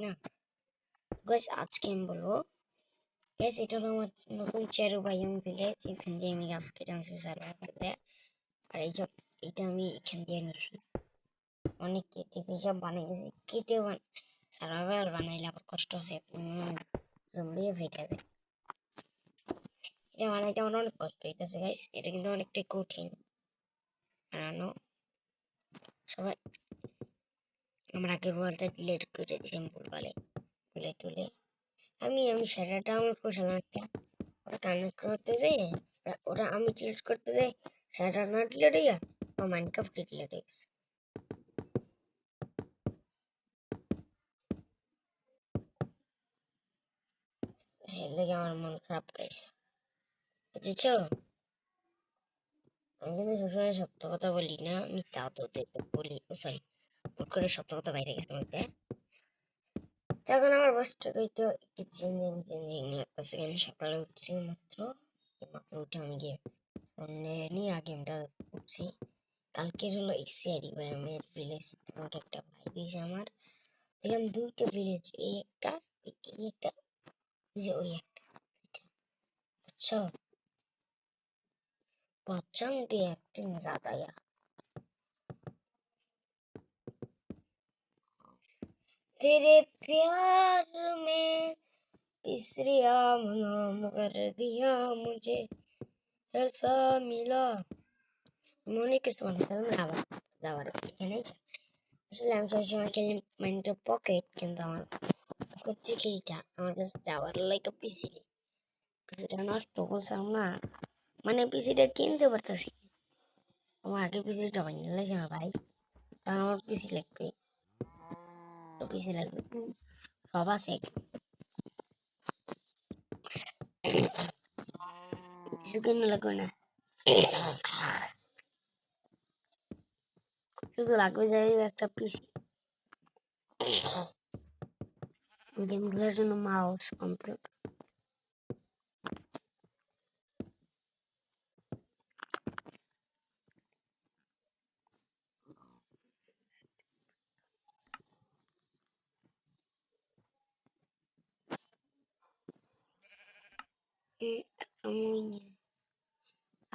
না গাইস, আজকে আমি বলবো গাইস, এটা হলো আমার নতুন চেরু বায়োম ভিলেজ। এখান দিয়ে আমি গাছ কেটে আনছি সার্ভাইভারে। আর এইটা আমি এখান দিয়ে নিছি, অনেক কেটে সব বানাই দিয়েছি। কেটে সার্ভাইভার বানাইলে আবার কষ্ট আছে, জম্বিও ফেটে যায়। এটা বানাইতে আমার অনেক কষ্ট হইতেছে গাইস, এটা কিন্তু অনেকটাই কঠিন বানানো। সবাই আমার আগের ওয়ালটা ডিলিট করে দিয়েছি ভুলভালে, ভুলে টুলে। আমি সেটা ডাউনলোড করছিলাম একটা, ওটা কানেক্ট করতে যাই, ওটা আমি ডিলিট করতে যাই, সেটা না ডিলিট হইয়া আমার মাইনক্রাফট ডিলিট হয়ে গেছে। এর লেগে আমার মন খারাপ গাইস, বুঝেছো? আমি কিন্তু সবসময় সত্য কথা বলি না, মিথ্যা তো বলি। সরি, ভুল করে সত্য কথা বাইরে গেছে মধ্যে। তখন আমার বয়সটা হয়তো একটু চেঞ্জিং লাগতেছে। আমি সকালে উঠছি মাত্র, উঠে আমি গিয়ে ফোন নিয়ে গেমটা উঠছি। কালকের হলো এক্সিআইডি বায়োমের ভিলেজ, আমাকে একটা ভাই দিয়েছে। আমার দেখলাম দুইটা ভিলেজ, এই একটা ওই একটা, বুঝছো? पहचान की एक्टिंग ज्यादा यार। तेरे प्यार में तीसरिया नाम कर दिया मुझे, ऐसा मिला। মনে কিছু মনে করো না, আবার যাওয়ার এখানে আসলে আমি সবসময় খেলি মাইন্ডের পকেট, কিন্তু আমার করছে কি এটা আমার কাছে যাওয়ার লাইক পিসিটা নষ্ট করছিলাম না, মানে পিসিটা কিনতে পারতেছি। আমার আগে পিসিটা বানিয়ে লাগে না ভাই, কারণ আমার পিসি লাগবে, তো পিসি লাগবে সব আছে, কিছু কিনে লাগবে না, শুধু লাগবে যাই একটা পিসি। গেম খেলার জন্য মাউস, কম্পিউটার।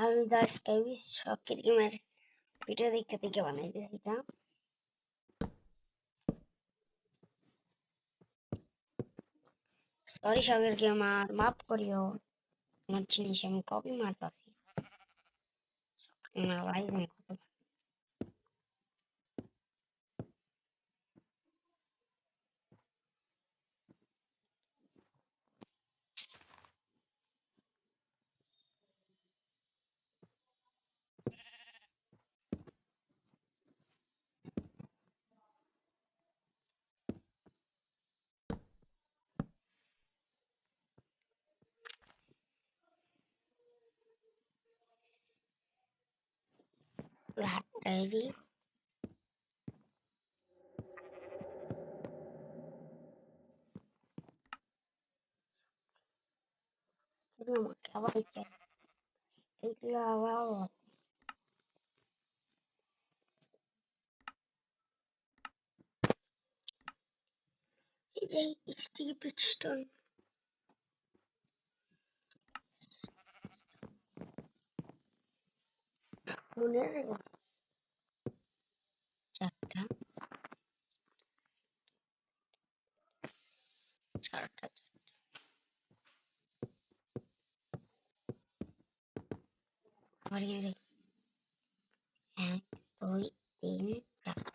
আমি দা স্কাইবিস শখের গেমের ভিডিও দেখতে দেখে বানাই দিয়েছি এটা। সরি শখের গেম, আর মাফ করিও, আমার জিনিস আমি কপি মারতাছি না ভাই, জানি কত হাত ডায়েরি। কিন্তু আমাকে আবার এগুলো আবার এই যে স্টিকি পিস্টন মনে আছে চারটা, চারটা বাড়িয়ে দেখ, 1 2 3 4।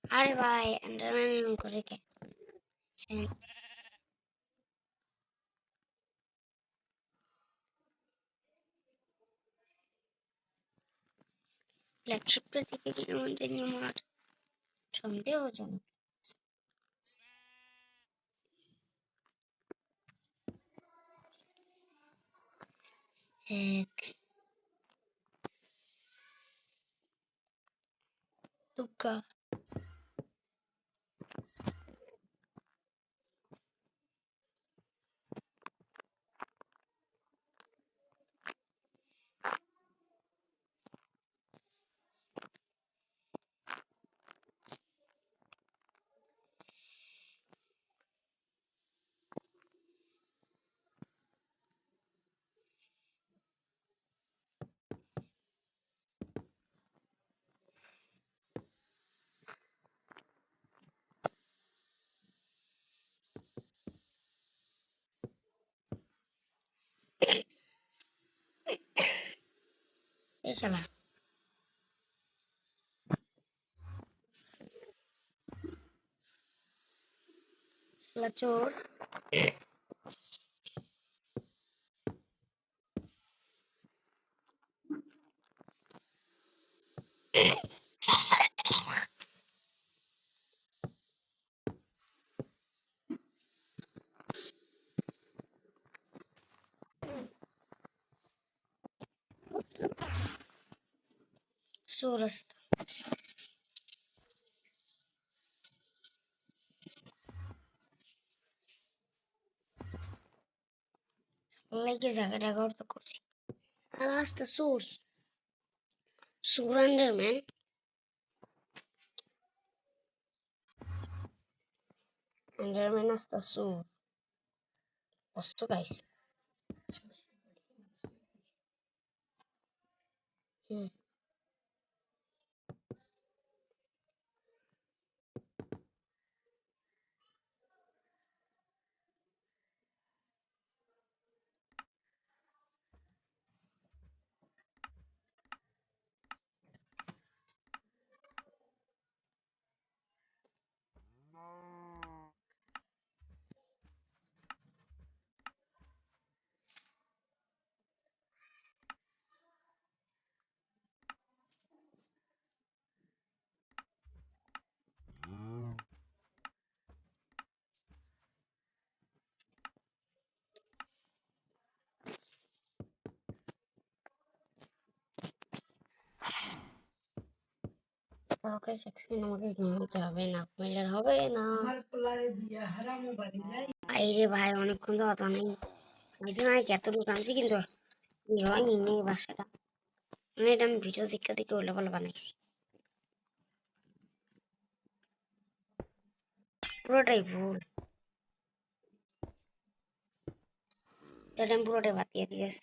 আরে ভাই এন্ডারম্যান করে কে? ফ্ল্যাগশিপটা থেকে কেমন জানি আমার সন্দেহজনক। এক তুকা এই শালা শালা চোর। চোরাস্তা লাগে জায়গাটা গর্ত করছি। রাস্তা সোর্স সুরান্ডারম্যান আন্ডারম্যান আস্তা সুর কষ্ট গাইস। কাউকে সেকশন আমাকে ঘুমাতে হবে না, কইলে হবে না। আইরে ভাই অনেকক্ষণ তো কথা নেই, একদিন আগে এতটুকু আনছি কিন্তু কি হয়নি নেই বাসাটা, মানে এটা আমি ভিডিও দেখে দেখে ওলা বলে বানাইছি, পুরোটাই ভুল, এটা আমি পুরোটাই বাতিয়ে দিয়েছি।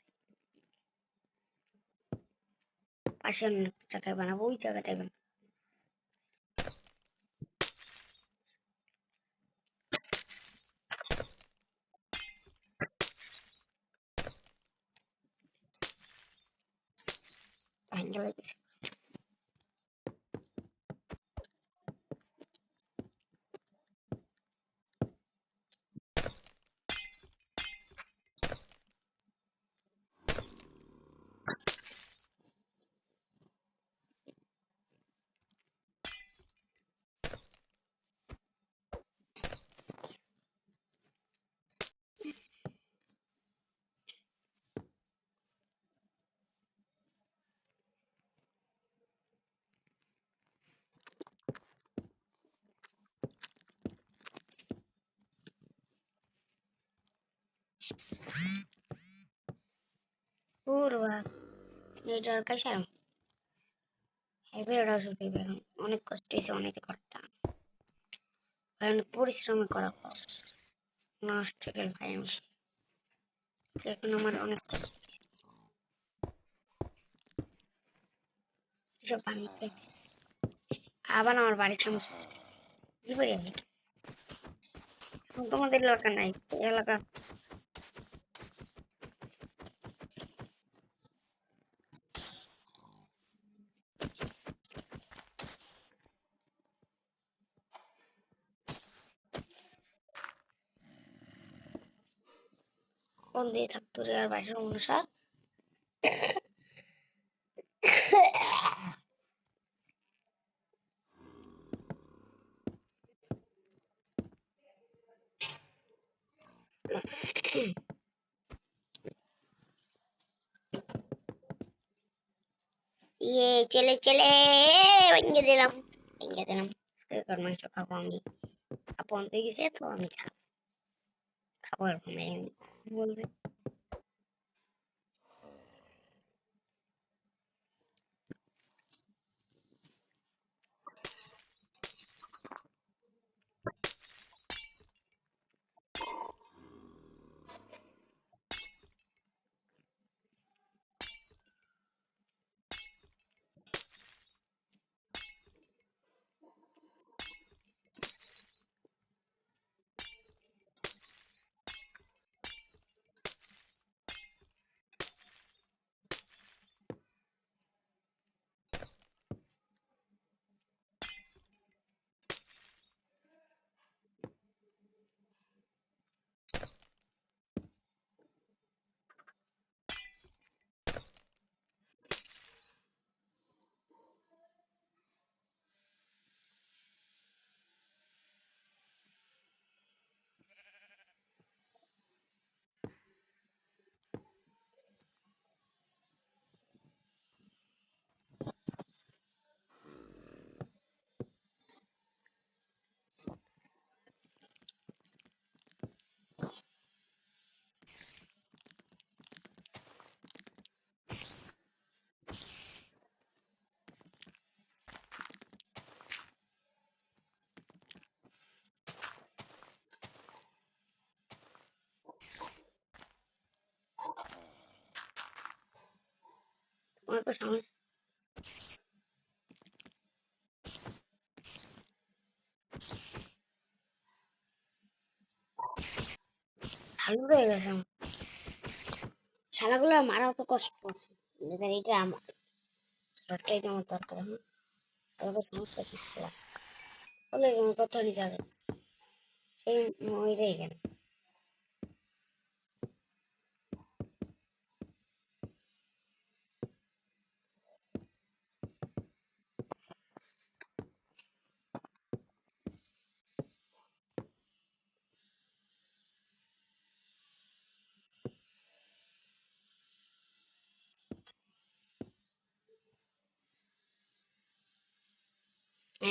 পাশে অন্য একটা জায়গায় বানাবো, ওই জায়গাটায় বানাবো। ভাঙ্গে লাগছে পুরো নেটওয়ার্ক আছে। এবারে শুধু অনেক কষ্ট হয়েছে, অনেক কষ্ট, অনেক পরিশ্রম করা নষ্ট গেল ভাই। আমি এখন আমার অনেক এসব বানিয়ে আবার আমার বাড়ির সামনে কি করি আমি, তোমাদের এলাকা নাই এলাকা কোন দিয়ে থাকতো রে, আর বাড়ির অনুসার ইয়ে চলে চলে ভেঙে দিলাম ভেঙে দিলাম। গরুর মাংস খাবো আমি। আপু আনতে গেছে তো আমি খাবো এরকম বলছে। তোমার তো সমস্যা ভালো হয়ে গেছে। শালাগুলো মারাও তো কষ্ট করছে। এটা আমার শর্টটাই আমার দরকার। হ্যাঁ তারপর সমস্যা কি বলে যেমন কত যাবে সেই মরেই গেল।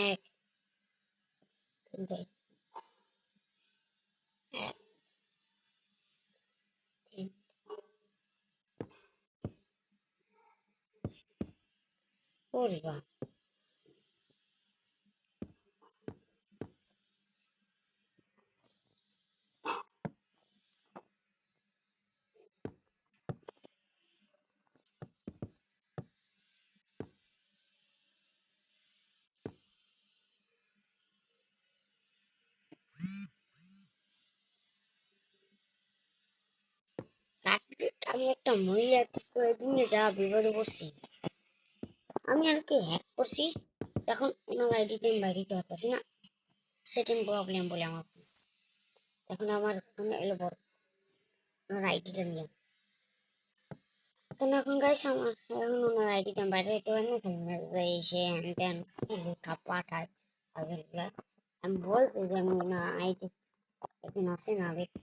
এক দুই এক তিন। ওরে বাপ আমি একটা মহিলা দিনে যা বিপদে পড়ছি। আমি আর কি হ্যাক করছি এখন ওনার আইডিতে আমি বাইরে দিতে পারতেছি না। সেটিং প্রবলেম বলে আমার এখন আমার ফোনে এলো বড় ওনার আইডিটা নিয়ে। এখন এখন গাইছে আমার এখন ওনার আইডিতে আমি বাইরে দিতে পারি না। সে হ্যান ত্যান পাঠায় কাজেরগুলা। আমি বলছি যে আমি না আইডি একদিন আসে না ব্যক্তি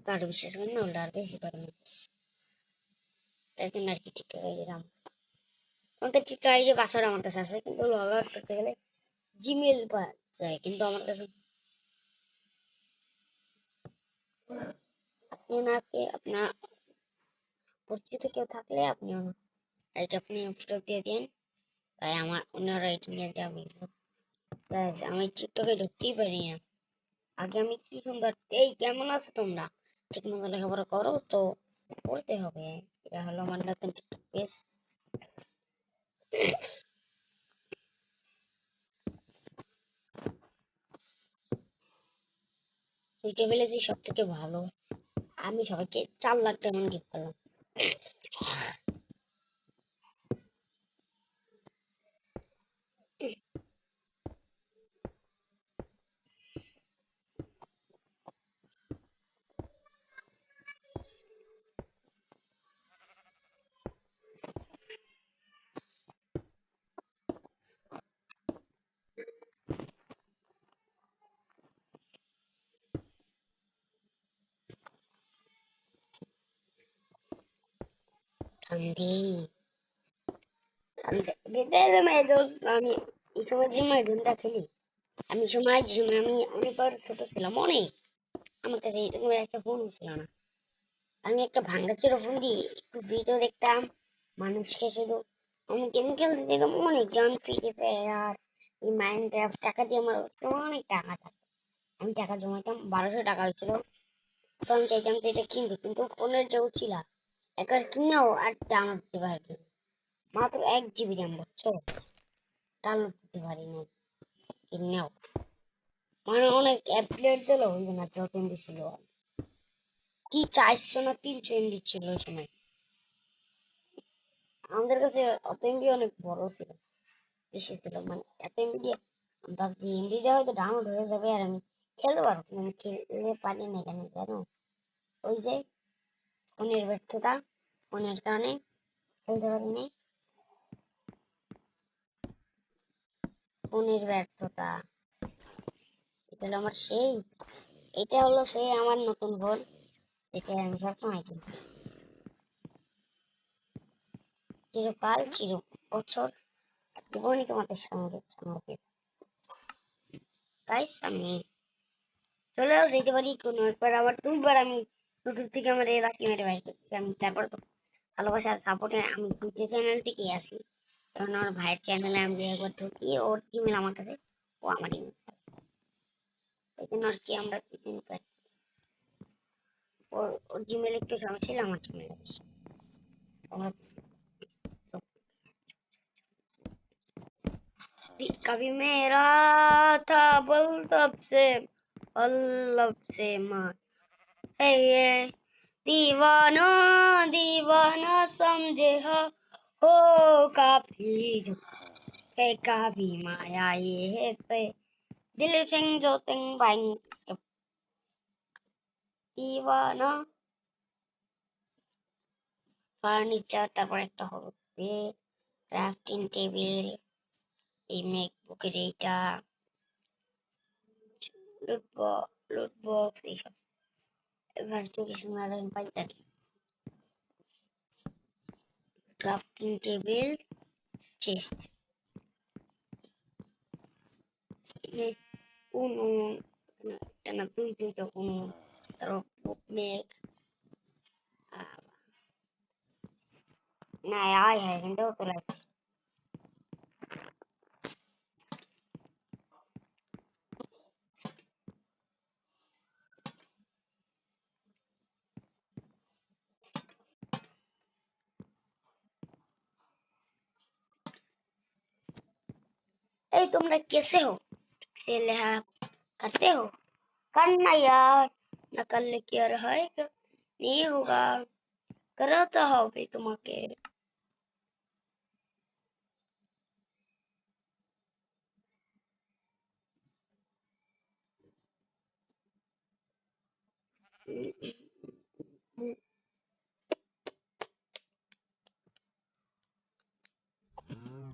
কারো বিশেষ করে না ওটা আর বেশি করে মেসেজ তাই জন্য আর কি টিকটক আইডি নাম আমাদের টিকটক আইডি পাসওয়ার্ড আমার কাছে আছে কিন্তু লগ আউট করতে গেলে জিমেল পাওয়া যায় কিন্তু আমার কাছে ওনাকে আপনার পরিচিত কেউ থাকলে আপনি এটা আপনি ফেরত দিয়ে দিন। তাই আমার ওনারা এটা নিয়ে যাবে। আমি টিকটকে ঢুকতেই পারি না। আগে আমি কি সুন্দর এই কেমন আছো তোমরা ঠিক মতো লেখাপড়া করো তো পড়তে হবে। এটা হলো আমার নতুন টিকটক পেজ। এইটা ফেলেছি সব থেকে ভালো। আমি সবাইকে 4 লাখ টাকা গিফট করলাম। সন্ধি সন্ধে বিদ্যালয়ে মেয়েদোস আমি এই সময় যে মাইডুনটা খেলি আমি সময় যে সময় আমি অনেকবার ছোট ছিলাম অনেক আমার কাছে এরকম একটা ফোন ছিল না আমি একটা ভাঙ্গা ছিল ফোন দিয়ে একটু ভিডিও দেখতাম মানুষকে শুধু আমি গেম খেলতে যেতাম অনেক যেমন ফ্রি ফায়ার এই মাইনক্রাফট টাকা দিয়ে আমার অনেক টাকা থাকতো আমি টাকা জমাতাম 1200 টাকা হয়েছিল তো আমি চাইতাম যে এটা কিনবো কিন্তু ফোনের যে ছিল একবার কিনেও আর ডাউনলোড দিতে পারি মাত্র 1 GB র্যাম বুঝছো ডাউনলোড দিতে পারি না কিনেও মানে অনেক অ্যাপডেট দিলো হইবে না যত এমবি ছিল কি 400 না 300 এমবি ছিল ওই সময় আমাদের কাছে অত এমবি অনেক বড় ছিল বেশি ছিল মানে এত এমবি দিয়ে আমি ভাবছি এমবি দিয়ে হয়তো ডাউনলোড হয়ে যাবে আর আমি খেলতে পারবো কিন্তু আমি খেলতে পারি না কেন জানো ওই যে ফোনের ব্যর্থতা ফোনের কারণে খেলতে পারি না ফোনের ব্যর্থতা এটা হলো আমার সেই এটা হলো সেই আমার নতুন ভুল যেটা আমি সবসময় করি চিরকাল চির বছর জীবনই তোমাদের সঙ্গে সঙ্গে গাইস আমি চলেও যেতে পারি কোনো একবার আবার দুবার আমি ইউটিউব থেকে আমার এই লাকি মেরে বাইর করতেছি আমি তারপর তো ভালোবাসা আর সাপোর্টে আমি দুটো চ্যানেল থেকে আসি কারণ আমার ভাইয়ের চ্যানেলে আমি একবার ঢুকি ওর ইমেল আমার কাছে ও আমার ইমেল ওই জন্য আর কি আমরা দুজন পাই ওর জিমেল একটু সমস্যা ছিল আমার জিমেল বেশি আমরা कभी मेरा था बल तब से पल्लव से मार है ये दीवाना दीवाना समझे हो काफी जो है काफी माया ये है से दिल सिंह जो तिंग बाइंग दीवाना ফার্নিচার তারপর একটা হবে ক্রাফটিং টেবিল এই মেকবুকের এইটা লুট বক্স এইসব এবার তো কিছু না পাই থাকি ক্রাফটিং টেবিল চেস্ট uno একটা দুইটা uno তারপর বুকমেট না আয় হ্যাঁ এখানটাও তো লাগছে এই তোমরা कैसे हो से लिहा करते हो करना यार ना कर ले क्या रहा है नहीं होगा कराता হবে তোমাকে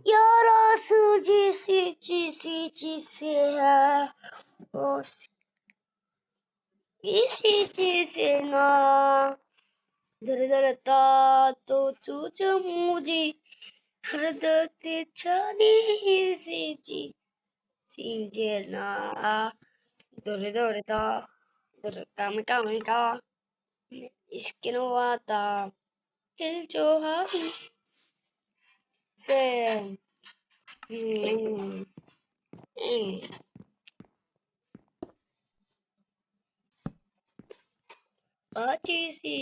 यार सूजी सी से है ओ इसी चीज से ना धरता तो चूच मुझे हृदय छानी सी चीज सीजे ना धरता धरता में का इसके नवाता दिल जो हम से अच्छी सी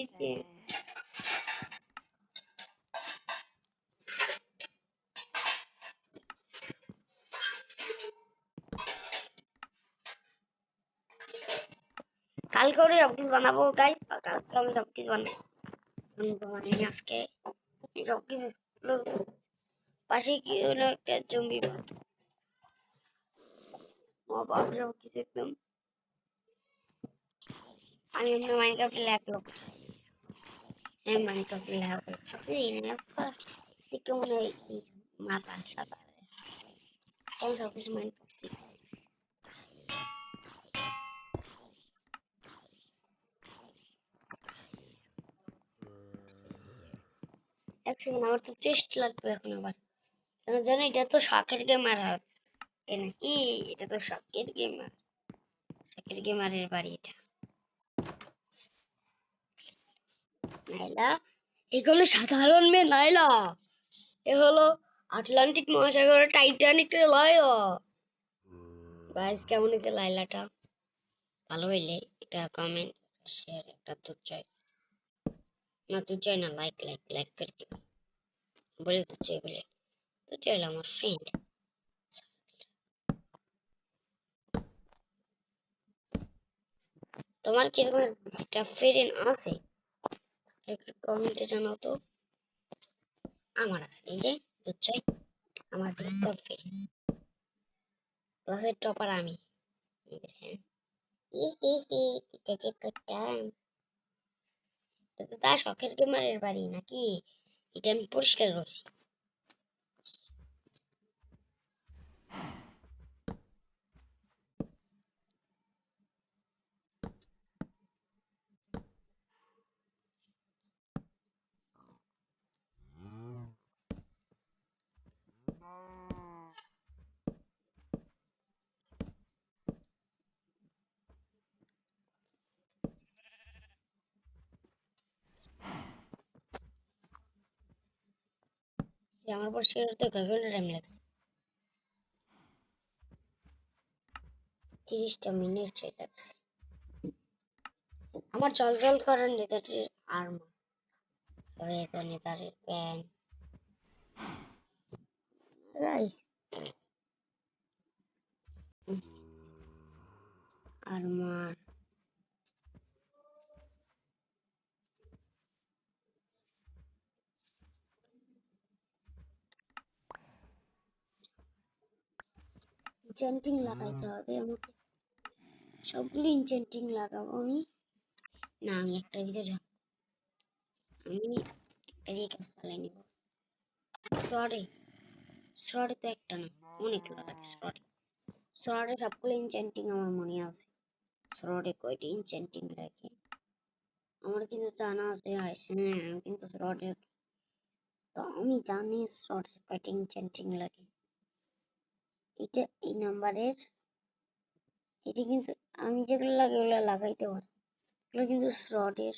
কালকে ওরে সবকিছু বানাবো গাইস কালকে আমি সবকিছু বানাবো মানে আজকে সবকিছু পাশে কি হলো একটা জম্বি বাবা সবকিছু একদম আমি এমনি মাইনক্রাফটে ল্যাপ লোক আমি মাইনক্রাফটে ল্যাপ এই ল্যাপ থেকে মনে হয় মাথা সাদা আমি সবকিছু মাইনক্রাফটে এক সেকেন্ড, আমার তো টেস্ট লাগবে এখন আবার। কেন জানি এটা তো শখের গেমার হয় নাকি? এটা তো শখের গেমার, শখের গেমারের বাড়ি এটা। নাইলা, এগুলো সাধারণ মেয়ে নাইলা, এ হলো আটলান্টিক মহাসাগরের টাইটানিকের লায়লা। গাইস, কেমন হয়েছে লাইলাটা? ভালো হইলে এটা কমেন্ট, শেয়ার একটা তো চাই না, তুই চাই না, লাইক লাইক লাইক করে দিও, বলে তো চাই, বলে তো চাইলো আমার ফ্রেন্ড। তোমার কি এরকম স্টাফ ফ্রেন্ড আছে? একটু কমেন্টে জানাও তো। আমার আছে, এই যে দুধ চাই, আমার স্টাফ ফ্রেন্ড, ক্লাসের টপার আমি। হ্যাঁ, ই হি হি, এটা যে করতাম। এটা তো তার শখের গেমারের বাড়ি নাকি? এটা আমি পরিষ্কার করছি। আমার পরিষ্কার করতে কয় ঘন্টা টাইম লাগছে? 30টা মিনিট লাগছে। আমার জল জল করার নেতাটির আর্মার, তো নেতারের প্যান্ট। গাইস, আর্মার ইনচেন্টিং লাগাইতে হবে আমাকে, সবগুলো ইনচেন্টিং লাগাবো আমি। না, আমি একটার ভিতরে আমি একটা দিয়ে কাজ চালাই নিব। শ্রডে, শ্রডে তো একটা না, অনেকগুলো লাগে শ্রডে। শ্রডে সবগুলো ইনচেন্টিং আমার মনে আছে। শ্রডে কয়টি ইনচেন্টিং লাগে আমার কিন্তু জানা আছে। হ্যাঁ, আমি কিন্তু শ্রডের, তো আমি জানি শ্রডের কয়টি ইনচেন্টিং লাগে। এটা এই নাম্বারের, এটা কিন্তু আমি যেগুলো লাগে ওগুলো লাগাইতে পারি, এগুলো কিন্তু শ্রডের।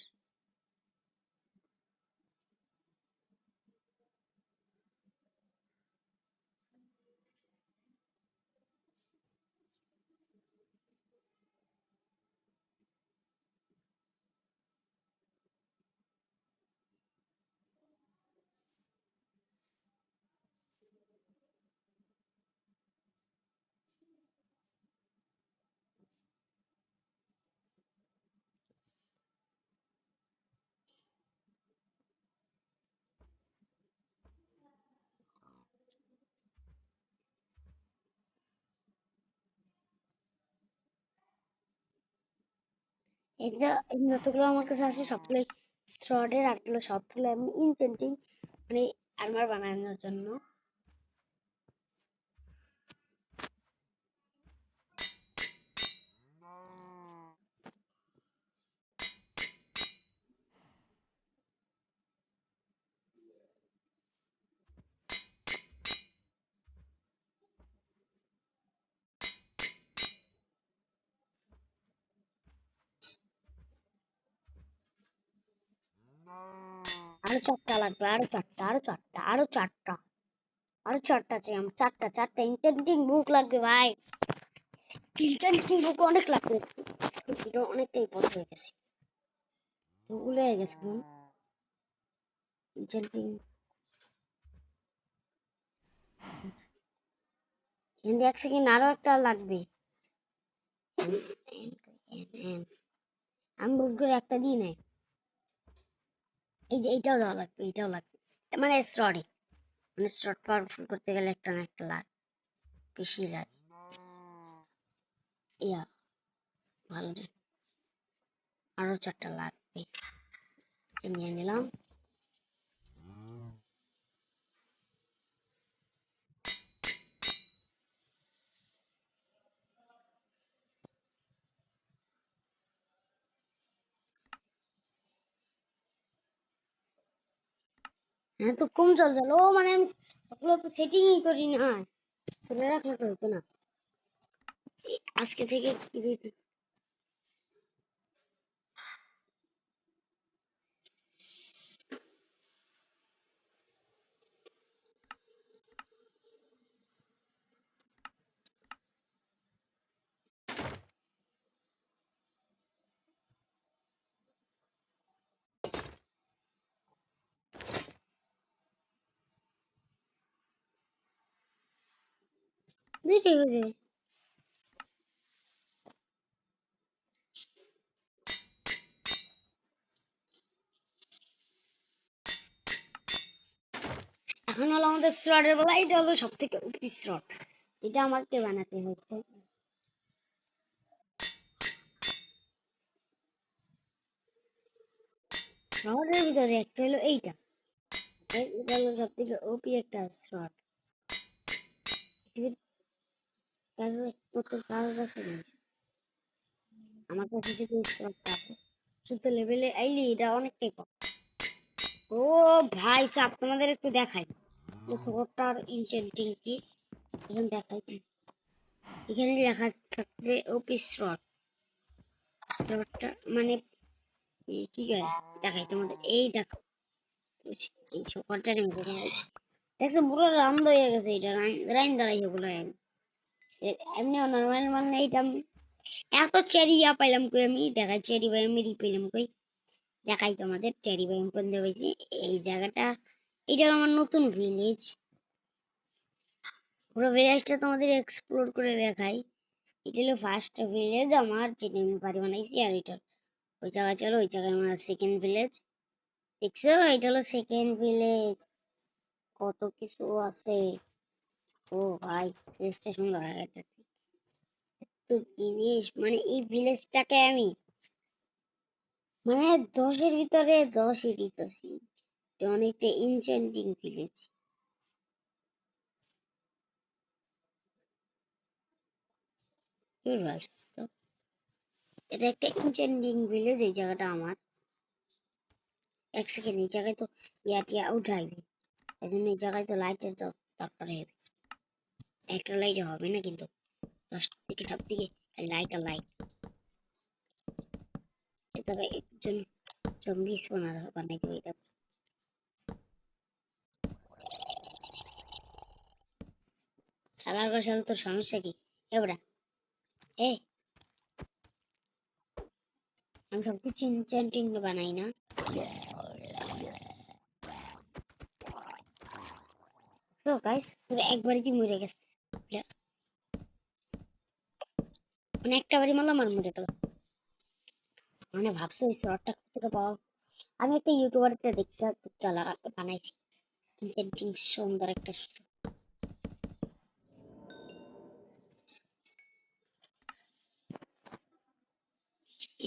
এটা এই যতগুলো আমার কাছে আছে সবগুলো শ্রডের, আরগুলো সবগুলো আমি ইনচেন্টিং, মানে আর্মার বানানোর জন্য। আরো চারটা লাগবে, আরো চারটা, আরো চারটা, আরো চারটা, আরো চারটা চাই আমার, চারটা চারটা ইনচেন্টিং বুক লাগবে ভাই। ইনচেন্টিং বুক অনেক লাগবে, এটা অনেকটাই বড় হয়ে গেছে, ভুল হয়ে গেছে কোন ইনচেন্টিং। কিন্তু এক সেকেন্ড, আরো একটা লাগবে। আমি ভুল করে একটা দিই নাই। এই যে এইটাও দেওয়া লাগবে, এইটাও লাগবে, মানে শ্রডে, মানে শ্রড পাওয়ারফুল করতে গেলে একটা না একটা লাগ বেশি লাগে। ইয়া, ভালো যায়, আরো চারটা লাগবে, নিয়ে নিলাম। তো কম জল জল ও মানে আমি ওগুলো তো সেটিংই করি না, সেটা রাখলে তো হতো না। আজকে থেকে দুইটাই হয়ে যাবে। এখন হলো আমাদের স্লটের বেলা, এটা হলো সব থেকে উপরি স্লট, এটা আমাকে বানাতে হয়েছে। শহরের ভিতরে একটা হলো এইটা, এটা হলো সব থেকে ওপি একটা স্লট। কারোর কাছে নেই, আমার কাছে থেকে স্লটটা আছে। শুধু লেভেলে আইলি এটা অনেকটাই কম। ও ভাই সাব, তোমাদের একটু দেখাই স্লটটার ইনচেন্টিং কি এখন দেখাই। এখানে লেখা থাকবে ওপি স্লট, স্লটটা মানে কি গায় দেখাই তোমাদের, এই দেখো এই সকলটার দেখছো পুরো রাম হয়ে গেছে, এটা রাইন দাঁড়াইছে বলে এমনি নর্মাল মানে এটা এত চেরি পাইলাম কই, আমি দেখাই চেরি ভাই আমি পাইলাম কই, দেখাই তোমাদের চেরি ভাই কোন দেখাইছি। এই জায়গাটা, এটা আমার নতুন ভিলেজ, পুরো ভিলেজটা তোমাদের এক্সপ্লোর করে দেখাই। এটা হলো ফার্স্ট ভিলেজ আমার, যেটা আমি বাড়ি বানাইছি, আর এটা ওই জায়গায় চলো, ওই জায়গায় আমার সেকেন্ড ভিলেজ। দেখছো এটা হলো সেকেন্ড ভিলেজ, কত কিছু আছে। ও ভাই ভিলেজটা সুন্দর, এটা তো জিনিস মানে এই ভিলেজটাকে আমি মানে 10-এর ভিতরে 10-ই দিতেছি, এটা অনেকটা ইনচেন্টিং ভিলেজ। এটা একটা ইনচেন্টিং ভিলেজ, এই জায়গাটা আমার। এক সেকেন্ড, এই জায়গায় তো টিয়া উঠাইবে, এই জন্য এই জায়গায় তো লাইটের দরকার হবে। একটা লাইটে হবে না কিন্তু, 10 থেকে সব দিকে লাইট আর লাইট। তবে একজন জম্বি স্পনার বানাই দেবে এটা। শালার গোশাল তোর সমস্যা কি এবড়া? এ আমি সবকিছু ইনচেন্টিং বানাই না। তো গাইস পুরো একবারই কি মরে গেছে, মানে একটা বাড়ি মারলাম আর মরে গেল। মানে ভাবছো এই শর্টটা থেকে পাওয়া, আমি একটা ইউটিউবারতে দেখতে দেখতে বানাইছি ইনচেন্টিং সুন্দর একটা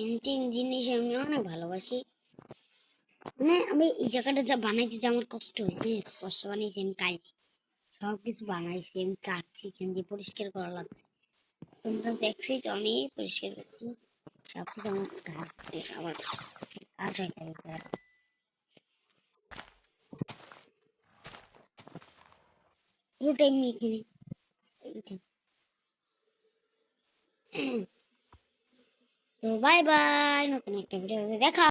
এন্টিং জিনিস আমি অনেক ভালোবাসি। মানে আমি এই জায়গাটা যা বানাইতে যা আমার কষ্ট হয়েছে, কষ্ট বানাইছি আমি কাজ, সবকিছু বানাইছি আমি, কাটছি এখান দিয়ে পরিষ্কার করা লাগছে। তোমরা দেখছোই তো আমি পরিষ্কার করছি সবকিছু, আমার আবার কাজ হয় তাই পুরো টাইম এখানে। তো বাই বাই, নতুন একটা ভিডিও দেখা।